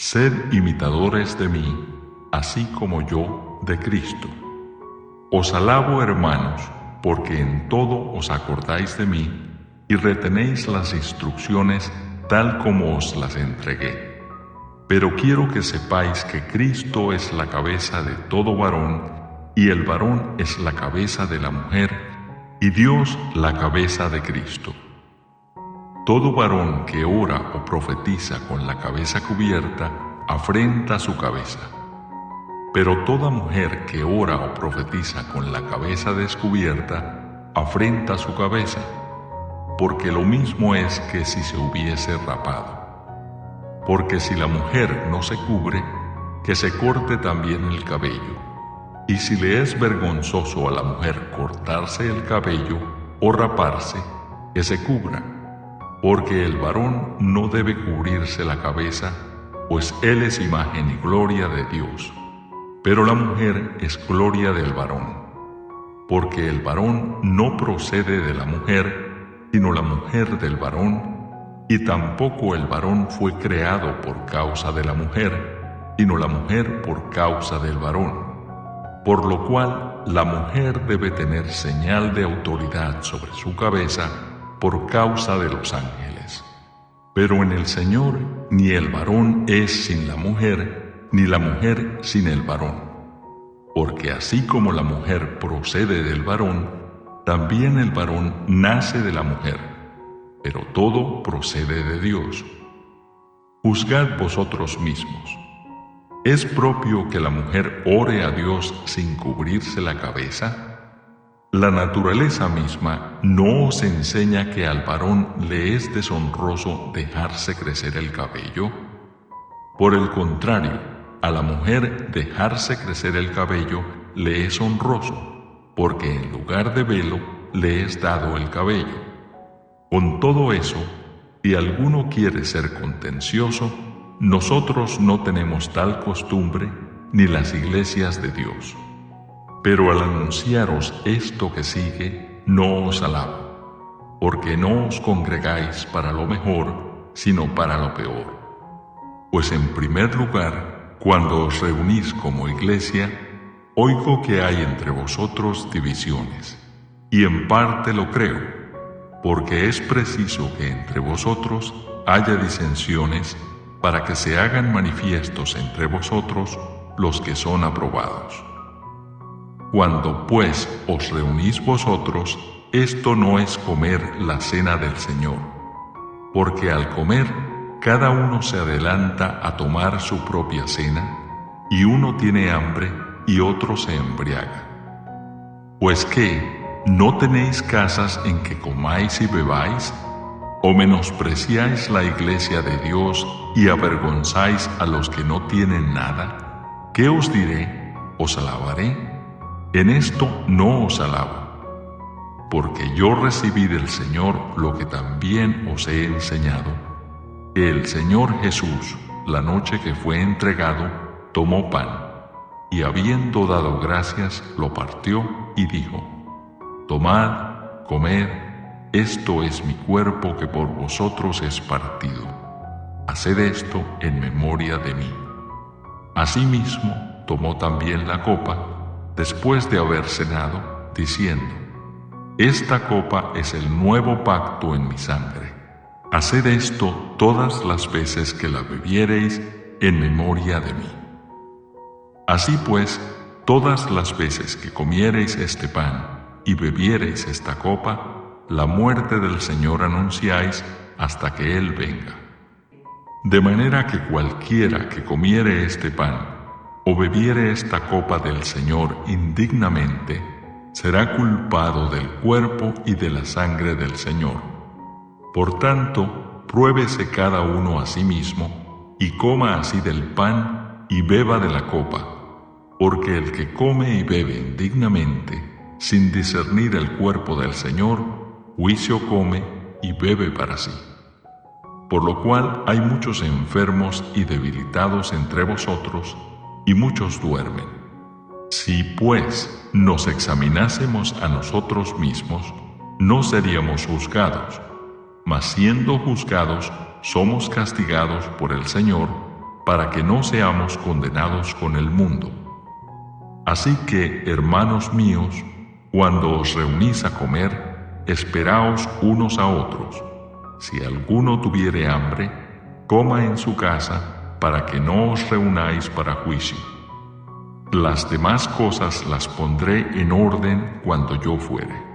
Sed imitadores de mí, así como yo de Cristo. Os alabo, hermanos, porque en todo os acordáis de mí y retenéis las instrucciones tal como os las entregué. Pero quiero que sepáis que Cristo es la cabeza de todo varón, y el varón es la cabeza de la mujer, y Dios la cabeza de Cristo. Todo varón que ora o profetiza con la cabeza cubierta afrenta su cabeza. Pero toda mujer que ora o profetiza con la cabeza descubierta afrenta su cabeza, porque lo mismo es que si se hubiese rapado. Porque si la mujer no se cubre, que se corte también el cabello. Y si le es vergonzoso a la mujer cortarse el cabello o raparse, que se cubra, porque el varón no debe cubrirse la cabeza, pues él es imagen y gloria de Dios, pero la mujer es gloria del varón, porque el varón no procede de la mujer, sino la mujer del varón, y tampoco el varón fue creado por causa de la mujer, sino la mujer por causa del varón. Por lo cual la mujer debe tener señal de autoridad sobre su cabeza por causa de los ángeles. Pero en el Señor ni el varón es sin la mujer, ni la mujer sin el varón. Porque así como la mujer procede del varón, también el varón nace de la mujer, pero todo procede de Dios. Juzgad vosotros mismos. ¿Es propio que la mujer ore a Dios sin cubrirse la cabeza? La naturaleza misma no os enseña que al varón le es deshonroso dejarse crecer el cabello. Por el contrario, a la mujer dejarse crecer el cabello le es honroso, porque en lugar de velo le es dado el cabello. Con todo eso, si alguno quiere ser contencioso, nosotros no tenemos tal costumbre ni las iglesias de Dios. Pero al anunciaros esto que sigue, no os alabo, porque no os congregáis para lo mejor, sino para lo peor. Pues en primer lugar, cuando os reunís como iglesia, oigo que hay entre vosotros divisiones, y en parte lo creo, porque es preciso que entre vosotros haya disensiones para que se hagan manifiestos entre vosotros los que son aprobados. Cuando pues os reunís vosotros, esto no es comer la cena del Señor, porque al comer cada uno se adelanta a tomar su propia cena, y uno tiene hambre y otro se embriaga. Pues ¿qué? ¿No tenéis casas en que comáis y bebáis? ¿O menospreciáis la iglesia de Dios y avergonzáis a los que no tienen nada? ¿Qué os diré? ¿Os alabaré? En esto no os alabo, porque yo recibí del Señor lo que también os he enseñado, que el Señor Jesús, la noche que fue entregado, tomó pan, y habiendo dado gracias, lo partió y dijo: Tomad, comed, esto es mi cuerpo que por vosotros es partido. Haced esto en memoria de mí. Asimismo, tomó también la copa, después de haber cenado, diciendo: Esta copa es el nuevo pacto en mi sangre. Haced esto todas las veces que la bebiereis en memoria de mí. Así pues, todas las veces que comiereis este pan y bebiereis esta copa, la muerte del Señor anunciáis hasta que Él venga. De manera que cualquiera que comiere este pan o bebiere esta copa del Señor indignamente, será culpado del cuerpo y de la sangre del Señor. Por tanto, pruébese cada uno a sí mismo, y coma así del pan y beba de la copa, porque el que come y bebe indignamente, sin discernir el cuerpo del Señor, juicio come y bebe para sí. Por lo cual hay muchos enfermos y debilitados entre vosotros, y muchos duermen. Si pues nos examinásemos a nosotros mismos, no seríamos juzgados, mas siendo juzgados, somos castigados por el Señor, para que no seamos condenados con el mundo. Así que, hermanos míos, cuando os reunís a comer, esperaos unos a otros. Si alguno tuviere hambre, coma en su casa, para que no os reunáis para juicio. Las demás cosas las pondré en orden cuando yo fuere.